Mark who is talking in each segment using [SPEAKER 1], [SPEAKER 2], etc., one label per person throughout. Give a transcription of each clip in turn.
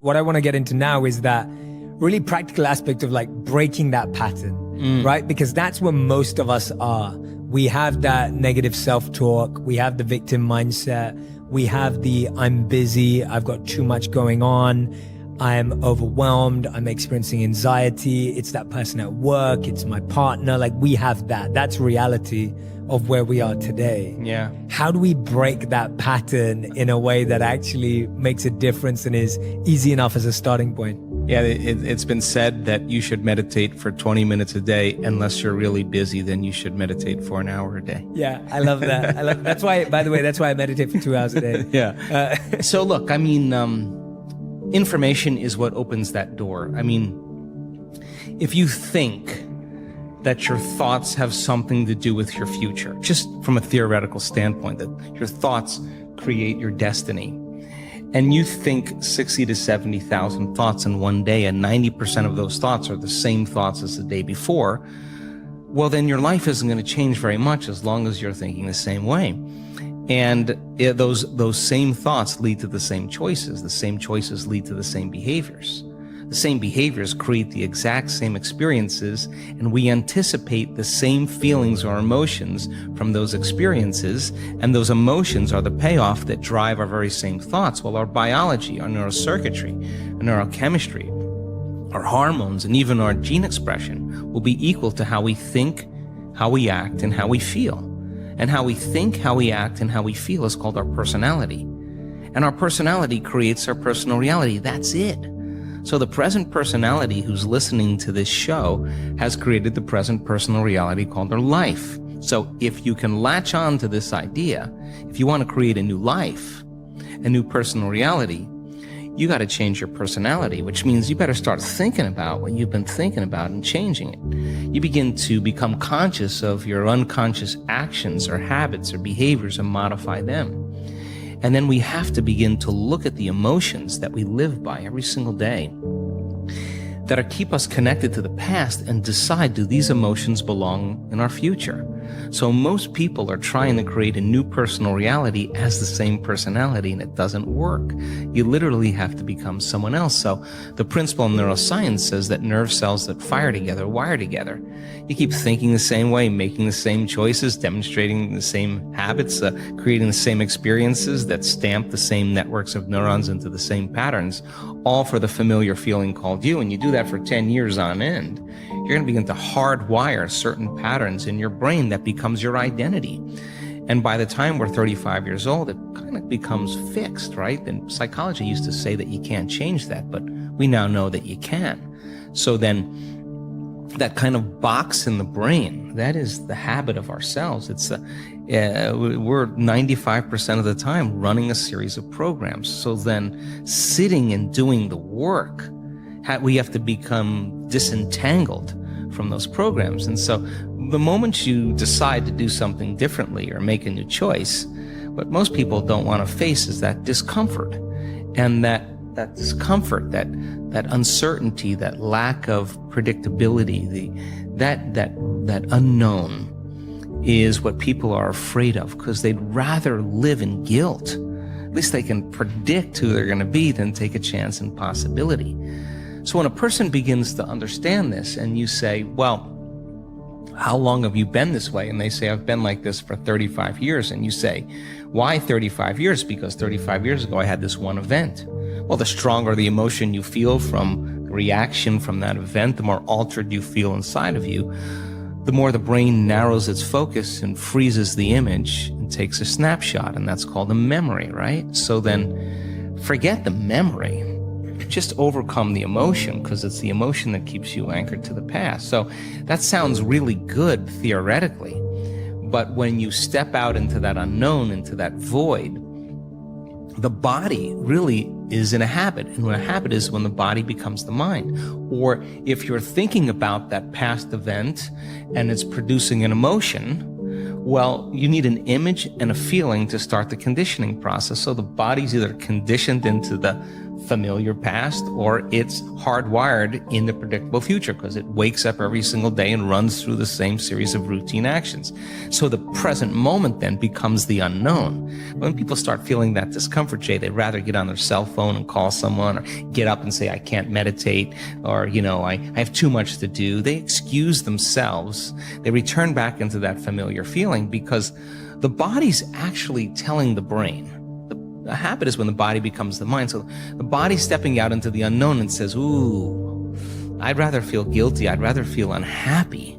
[SPEAKER 1] What I want to get into now is that really practical aspect of like breaking that pattern, right? Because that's where most of us are. We have that negative self-talk. We have the victim mindset. We have the I'm busy. I've got too much going on. I'm overwhelmed. I'm experiencing anxiety. It's that person at work. It's my partner. Like we have that. That's reality of where we are today.
[SPEAKER 2] Yeah.
[SPEAKER 1] How do we break that pattern in a way that actually makes a difference and is easy enough as a starting point?
[SPEAKER 2] Yeah, it's been said that you should meditate for 20 minutes a day. Unless you're really busy, then you should meditate for an hour a day.
[SPEAKER 1] Yeah, I love that. That's why, by the way, that's why I meditate for 2 hours a day.
[SPEAKER 2] Yeah. So look, I mean, information is what opens that door. I mean, if you think that your thoughts have something to do with your future, just from a theoretical standpoint, that your thoughts create your destiny, and you think 60 to 70,000 thoughts in one day, and 90% of those thoughts are the same thoughts as the day before, well, then your life isn't going to change very much as long as you're thinking the same way. And those same thoughts lead to the same choices. The same choices lead to the same behaviors. The same behaviors create the exact same experiences, and we anticipate the same feelings or emotions from those experiences, and those emotions are the payoff that drive our very same thoughts. Well, our biology, our neurocircuitry, our neurochemistry, our hormones, and even our gene expression will be equal to how we think, how we act, and how we feel. And how we think, how we act, and how we feel is called our personality. And our personality creates our personal reality. That's it. So the present personality who's listening to this show has created the present personal reality called their life. So if you can latch on to this idea, if you want to create a new life, a new personal reality, you got to change your personality, which means you better start thinking about what you've been thinking about and changing it. You begin to become conscious of your unconscious actions or habits or behaviors and modify them. And then we have to begin to look at the emotions that we live by every single day that keep us connected to the past and decide, do these emotions belong in our future? So most people are trying to create a new personal reality as the same personality, and it doesn't work. You literally have to become someone else. So the principle in neuroscience says that nerve cells that fire together wire together. You keep thinking the same way, making the same choices, demonstrating the same habits, creating the same experiences that stamp the same networks of neurons into the same patterns, all for the familiar feeling called you. And you do that for 10 years on end. You're going to begin to hardwire certain patterns in your brain that becomes your identity. And by the time we're 35 years old, it kind of becomes fixed, right? And psychology used to say that you can't change that, but we now know that you can. So then that kind of box in the brain, that is the habit of ourselves. It's we're 95% of the time running a series of programs. So then sitting and doing the work, we have to become disentangled from those programs. And so the moment you decide to do something differently or make a new choice, what most people don't want to face is that discomfort. And that discomfort, that uncertainty, that lack of predictability, that unknown is what people are afraid of, because they'd rather live in guilt. At least they can predict who they're going to be than take a chance in possibility. So when a person begins to understand this and you say, well, how long have you been this way? And they say, I've been like this for 35 years. And you say, why 35 years? Because 35 years ago, I had this one event. Well, the stronger the emotion you feel from reaction from that event, the more altered you feel inside of you, the more the brain narrows its focus and freezes the image and takes a snapshot. And that's called a memory, right? So then forget the memory. Just overcome the emotion, because it's the emotion that keeps you anchored to the past. So that sounds really good theoretically, but when you step out into that unknown, into that void, the body really is in a habit. And what a habit is when the body becomes the mind. Or if you're thinking about that past event and it's producing an emotion, well, you need an image and a feeling to start the conditioning process. So the body's either conditioned into the familiar past, or it's hardwired in the predictable future because it wakes up every single day and runs through the same series of routine actions. So the present moment then becomes the unknown. When people start feeling that discomfort, Jay, they'd rather get on their cell phone and call someone, or get up and say, I can't meditate, or, I have too much to do. They excuse themselves. They return back into that familiar feeling because the body's actually telling the brain. A habit is when the body becomes the mind. So the body's stepping out into the unknown and says, ooh, I'd rather feel guilty. I'd rather feel unhappy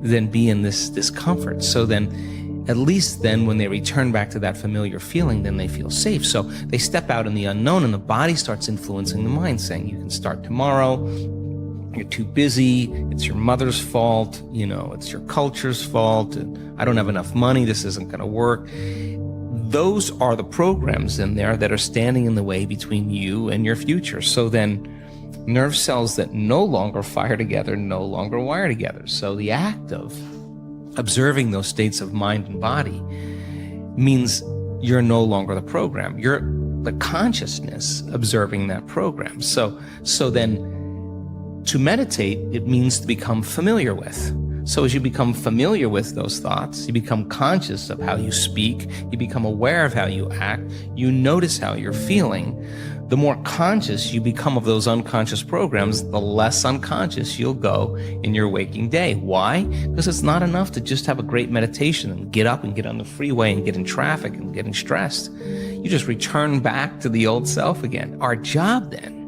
[SPEAKER 2] than be in this discomfort. So then, at least then when they return back to that familiar feeling, then they feel safe. So they step out in the unknown and the body starts influencing the mind, saying, you can start tomorrow. You're too busy. It's your mother's fault. It's your culture's fault. I don't have enough money. This isn't going to work. Those are the programs in there that are standing in the way between you and your future. So then nerve cells that no longer fire together no longer wire together. So the act of observing those states of mind and body means you're no longer the program. You're the consciousness observing that program. So then to meditate, it means to become familiar with. So as you become familiar with those thoughts, you become conscious of how you speak, you become aware of how you act, you notice how you're feeling. The more conscious you become of those unconscious programs, the less unconscious you'll go in your waking day. Why? Because it's not enough to just have a great meditation and get up and get on the freeway and get in traffic and getting stressed. You just return back to the old self again. Our job then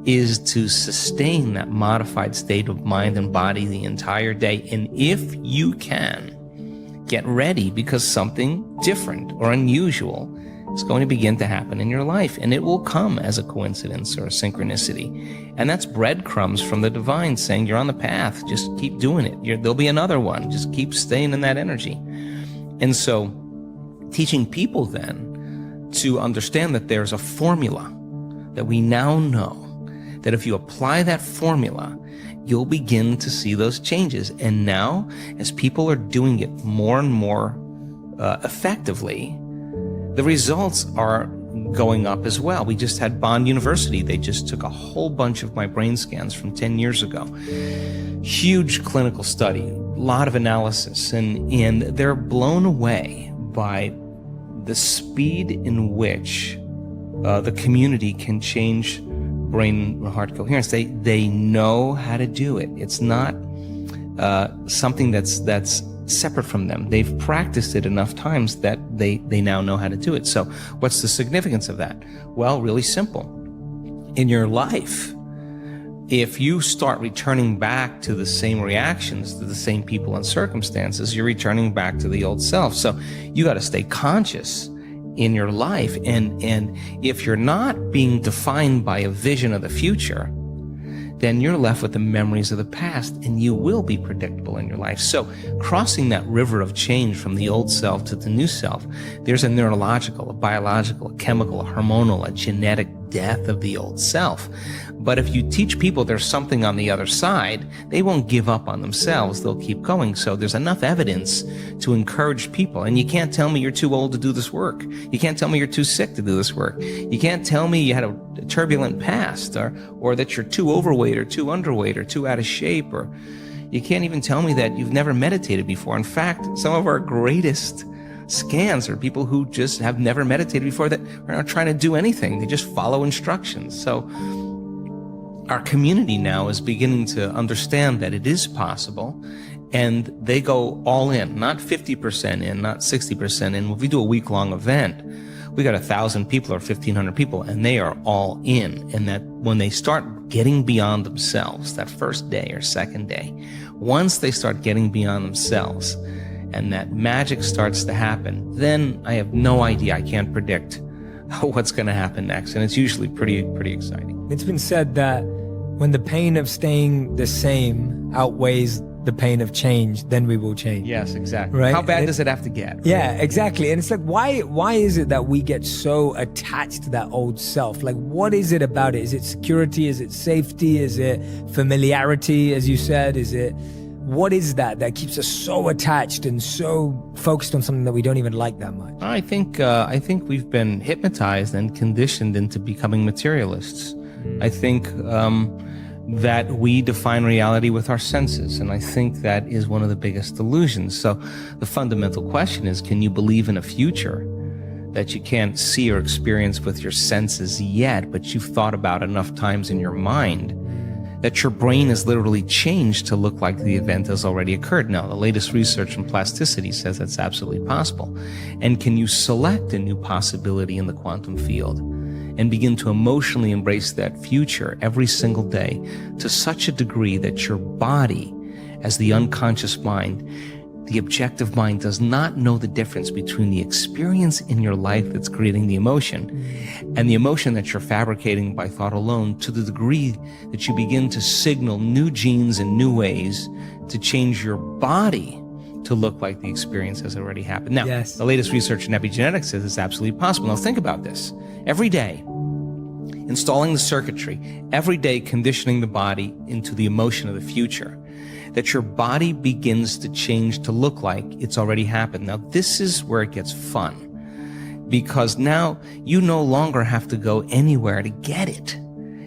[SPEAKER 2] is to sustain that modified state of mind and body the entire day. And if you can, get ready because something different or unusual is going to begin to happen in your life. And it will come as a coincidence or a synchronicity. And that's breadcrumbs from the divine saying, you're on the path. Just keep doing it. There'll be another one. Just keep staying in that energy. And so teaching people then to understand that there's a formula that we now know, that if you apply that formula, you'll begin to see those changes. And now, as people are doing it more and more effectively, the results are going up as well. We just had Bond University. They just took a whole bunch of my brain scans from 10 years ago. Huge clinical study, a lot of analysis, and they're blown away by the speed in which the community can change brain-heart coherence. They know how to do it. It's not something that's separate from them. They've practiced it enough times that they now know how to do it. So what's the significance of that? Well, really simple. In your life, if you start returning back to the same reactions, to the same people and circumstances, you're returning back to the old self. So you got to stay conscious in your life. And if you're not being defined by a vision of the future, then you're left with the memories of the past, and you will be predictable in your life. So crossing that river of change from the old self to the new self, there's a neurological, a biological, a chemical, a hormonal, a genetic death of the old self. But if you teach people there's something on the other side, they won't give up on themselves. They'll keep going. So there's enough evidence to encourage people. And you can't tell me you're too old to do this work. You can't tell me you're too sick to do this work. You can't tell me you had a turbulent past, or that you're too overweight or too underweight or too out of shape, or you can't even tell me that you've never meditated before. In fact, some of our greatest scans are people who just have never meditated before, that are not trying to do anything. They just follow instructions. So our community now is beginning to understand that it is possible, and they go all in, not 50% in, not 60% in. If we do a week-long event, we got 1,000 people or 1,500 people, and they are all in. And that when they start getting beyond themselves, that first day or second day, once they start getting beyond themselves and that magic starts to happen, then I have no idea. I can't predict what's going to happen next. And it's usually pretty exciting.
[SPEAKER 1] It's been said that when the pain of staying the same outweighs the pain of change, then we will change.
[SPEAKER 2] Yes, exactly.
[SPEAKER 1] Right?
[SPEAKER 2] How bad does it have to get? Right?
[SPEAKER 1] Yeah, exactly. And it's like, why is it that we get so attached to that old self? Like, what is it about it? Is it security? Is it safety? Is it familiarity, as you said? what is that keeps us so attached and so focused on something that we don't even like that much?
[SPEAKER 2] I think we've been hypnotized and conditioned into becoming materialists. I think that we define reality with our senses, and I think that is one of the biggest illusions. So the fundamental question is, can you believe in a future that you can't see or experience with your senses yet, but you've thought about enough times in your mind that your brain has literally changed to look like the event has already occurred? Now, the latest research in plasticity says that's absolutely possible. And can you select a new possibility in the quantum field and begin to emotionally embrace that future every single day to such a degree that your body, as the unconscious mind, the objective mind, does not know the difference between the experience in your life that's creating the emotion and the emotion that you're fabricating by thought alone, to the degree that you begin to signal new genes and new ways to change your body to look like the experience has already happened. Now, the latest research in epigenetics says it's absolutely possible. Now, think about this. Every day, installing the circuitry, every day conditioning the body into the emotion of the future, that your body begins to change to look like it's already happened. Now, this is where it gets fun, because now you no longer have to go anywhere to get it.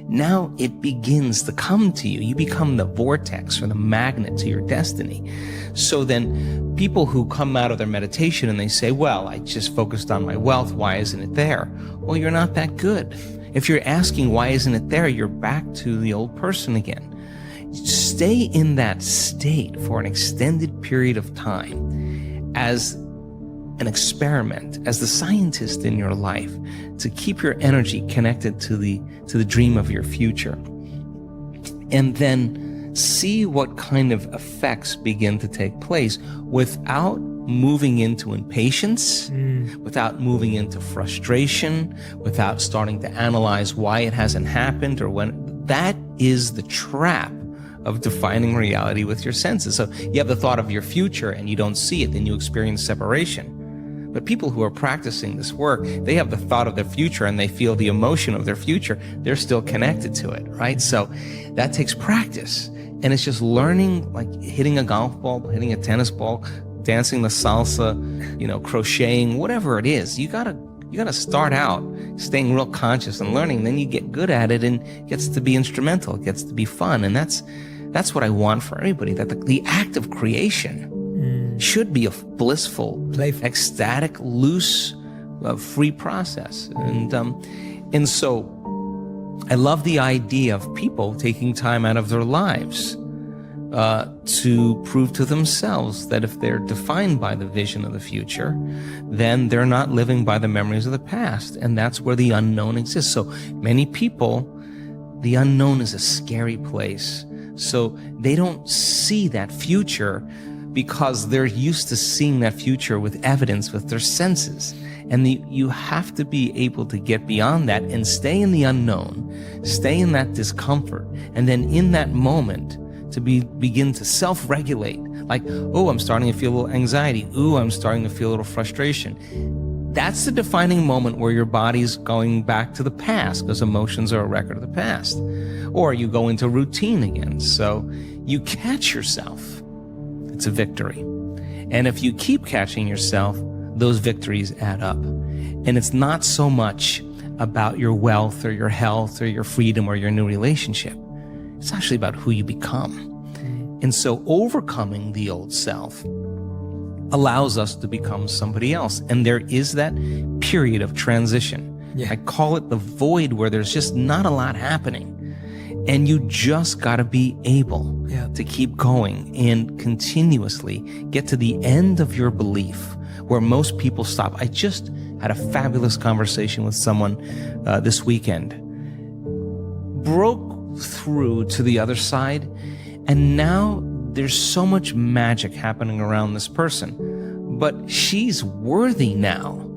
[SPEAKER 2] Now it begins to come to you. You become the vortex or the magnet to your destiny. So then people who come out of their meditation and they say, well, I just focused on my wealth, why isn't it there? Well, you're not that good. If you're asking why isn't it there, you're back to the old person again. Stay in that state for an extended period of time as an experiment, as the scientist in your life, to keep your energy connected to the dream of your future. And then see what kind of effects begin to take place without moving into impatience, without moving into frustration, without starting to analyze why it hasn't happened or when. That is the trap of defining reality with your senses. So you have the thought of your future and you don't see it, then you experience separation. But people who are practicing this work, they have the thought of their future and they feel the emotion of their future. They're still connected to it, right? So that takes practice. And it's just learning, like hitting a golf ball, hitting a tennis ball, dancing the salsa, crocheting, whatever it is. You gotta start out staying real conscious and learning. Then you get good at it and it gets to be instrumental. It gets to be fun. And that's what I want for everybody, that the act of creation should be a blissful, playful, ecstatic, loose, free process. And so I love the idea of people taking time out of their lives to prove to themselves that if they're defined by the vision of the future, then they're not living by the memories of the past. And that's where the unknown exists. So many people, the unknown is a scary place. So they don't see that future because they're used to seeing that future with evidence, with their senses. And you have to be able to get beyond that and stay in the unknown, stay in that discomfort, and then in that moment to begin to self-regulate. Like, oh, I'm starting to feel a little anxiety. Ooh, I'm starting to feel a little frustration. That's the defining moment where your body's going back to the past, because emotions are a record of the past. Or you go into routine again. So you catch yourself. It's a victory. And if you keep catching yourself, those victories add up. And it's not so much about your wealth or your health or your freedom or your new relationship. It's actually about who you become. And so overcoming the old self allows us to become somebody else. And there is that period of transition. Yeah. I call it the void, where there's just not a lot happening. And you just got to be able to keep going and continuously get to the end of your belief, where most people stop. I just had a fabulous conversation with someone this weekend. Broke through to the other side, and now there's so much magic happening around this person. But she's worthy now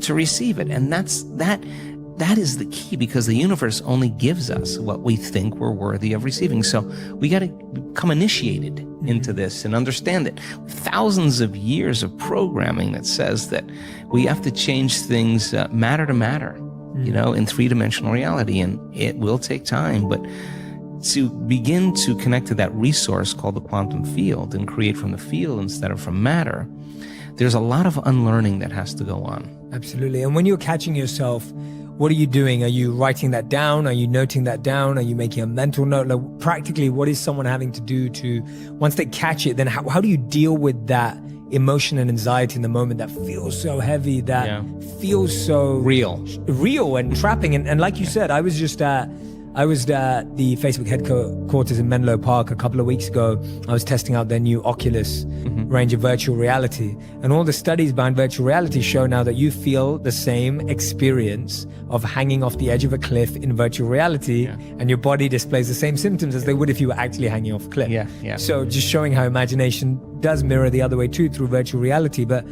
[SPEAKER 2] to receive it. And that is the key, because the universe only gives us what we think we're worthy of receiving. So we got to become initiated into this and understand it. Thousands of years of programming that says that we have to change things matter to matter, in three-dimensional reality. And it will take time, but to begin to connect to that resource called the quantum field and create from the field instead of from matter, there's a lot of unlearning that has to go on.
[SPEAKER 1] Absolutely. And when you're catching yourself, what are you doing? Are you writing that down? Are you noting that down? Are you making a mental note? Like, practically, what is someone having to do to, once they catch it, then how do you deal with that emotion and anxiety in the moment that feels so heavy, that feels so real and trapping? And like you said, I was at the Facebook headquarters in Menlo Park a couple of weeks ago. I was testing out their new Oculus range of virtual reality. And all the studies behind virtual reality show now that you feel the same experience of hanging off the edge of a cliff in virtual reality, and your body displays the same symptoms as they would if you were actually hanging off a cliff. So just showing how imagination does mirror the other way too through virtual reality. But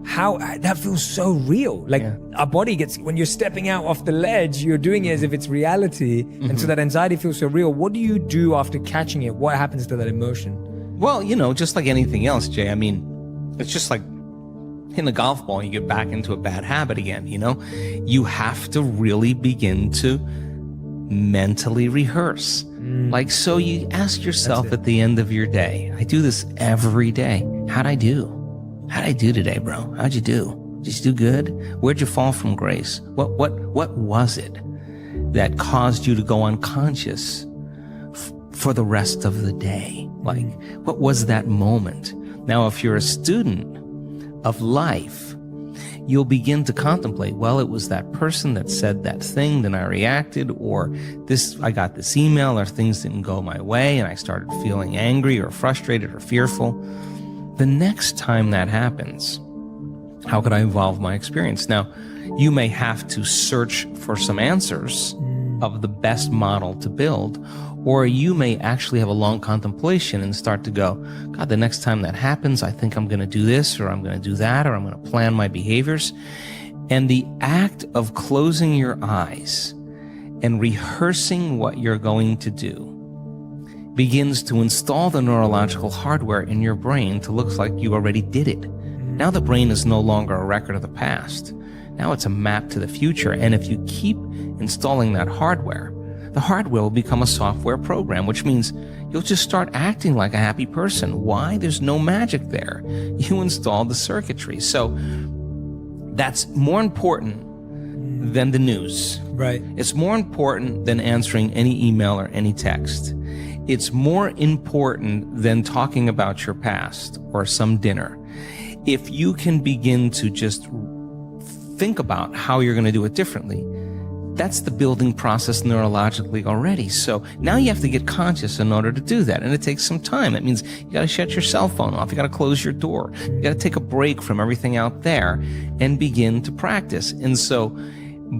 [SPEAKER 1] how that feels so real. Like our body gets, when you're stepping out off the ledge, you're doing it as if it's reality. And so that anxiety feels so real. What do you do after catching it? What happens to that emotion?
[SPEAKER 2] Well, just like anything else, Jay, I mean, it's just like hitting a golf ball, you get back into a bad habit again, You have to really begin to mentally rehearse. Like, so you ask yourself at the end of your day, I do this every day. How'd I do? How'd I do today, bro? How'd you do? Did you do good? Where'd you fall from grace? What was it that caused you to go unconscious for the rest of the day? Like, what was that moment? Now, if you're a student of life, you'll begin to contemplate, well, it was that person that said that thing, then I reacted, or I got this email, or things didn't go my way, and I started feeling angry or frustrated or fearful. The next time that happens, how could I evolve my experience? Now, you may have to search for some answers of the best model to build, or you may actually have a long contemplation and start to go, God, the next time that happens, I think I'm going to do this, or I'm going to do that, or I'm going to plan my behaviors. And the act of closing your eyes and rehearsing what you're going to do begins to install the neurological hardware in your brain to look like you already did it. Now the brain is no longer a record of the past. Now it's a map to the future. And if you keep installing that hardware, the hardware will become a software program, which means you'll just start acting like a happy person. Why? There's no magic there. You installed the circuitry. So that's more important than the news.
[SPEAKER 1] Right.
[SPEAKER 2] It's more important than answering any email or any text. It's more important than talking about your past or some dinner. If you can begin to just think about how you're going to do it differently, that's the building process neurologically already. So now you have to get conscious in order to do that. And it takes some time. That means you got to shut your cell phone off. You got to close your door. You got to take a break from everything out there and begin to practice. And so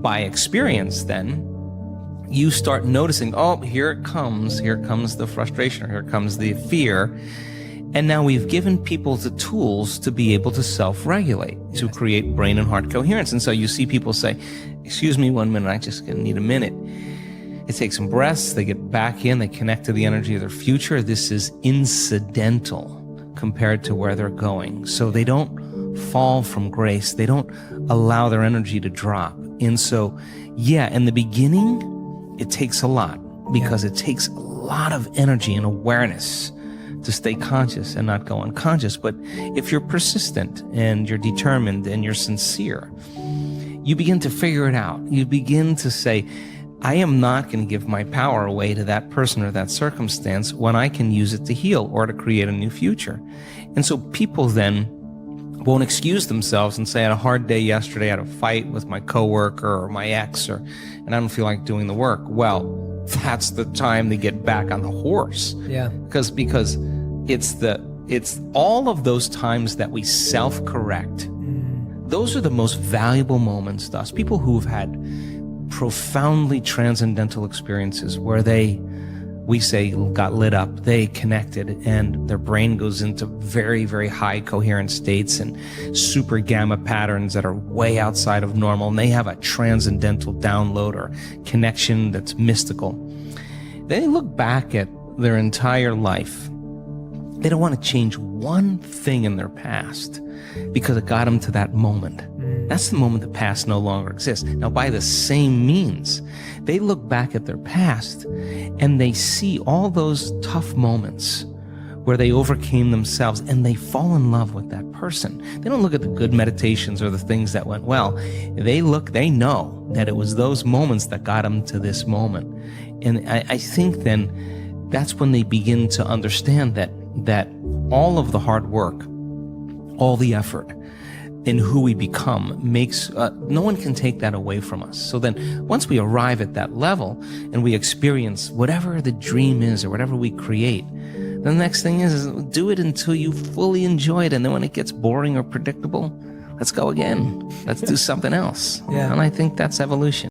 [SPEAKER 2] by experience then, you start noticing, oh, here it comes the frustration, or here comes the fear. And now we've given people the tools to be able to self-regulate, to create brain and heart coherence. And so you see people say, excuse me 1 minute, I just need a minute. They take some breaths, they get back in, they connect to the energy of their future. This is incidental compared to where they're going. So they don't fall from grace. They don't allow their energy to drop. And so, in the beginning, it takes a lot, because it takes a lot of energy and awareness to stay conscious and not go unconscious. But if you're persistent and you're determined and you're sincere, you begin to figure it out. You begin to say, I am not going to give my power away to that person or that circumstance when I can use it to heal or to create a new future. And so people then won't excuse themselves and say, I had a hard day yesterday, I had a fight with my coworker or my ex, and I don't feel like doing the work. Well, that's the time to get back on the horse.
[SPEAKER 1] Yeah.
[SPEAKER 2] Because it's all of those times that we self-correct. Those are the most valuable moments to us. People who've had profoundly transcendental experiences where we say, got lit up, they connected, and their brain goes into very, very high coherent states and super gamma patterns that are way outside of normal, and they have a transcendental download or connection that's mystical. They look back at their entire life. They don't want to change one thing in their past because it got them to that moment. That's the moment the past no longer exists. Now, by the same means, they look back at their past and they see all those tough moments where they overcame themselves and they fall in love with that person. They don't look at the good meditations or the things that went well. They know that it was those moments that got them to this moment. And I think then that's when they begin to understand that all of the hard work, all the effort, in who we become makes, no one can take that away from us. So then once we arrive at that level and we experience whatever the dream is or whatever we create, the next thing is do it until you fully enjoy it. And then when it gets boring or predictable, let's go again. Let's do something else.
[SPEAKER 1] Yeah.
[SPEAKER 2] And I think that's evolution.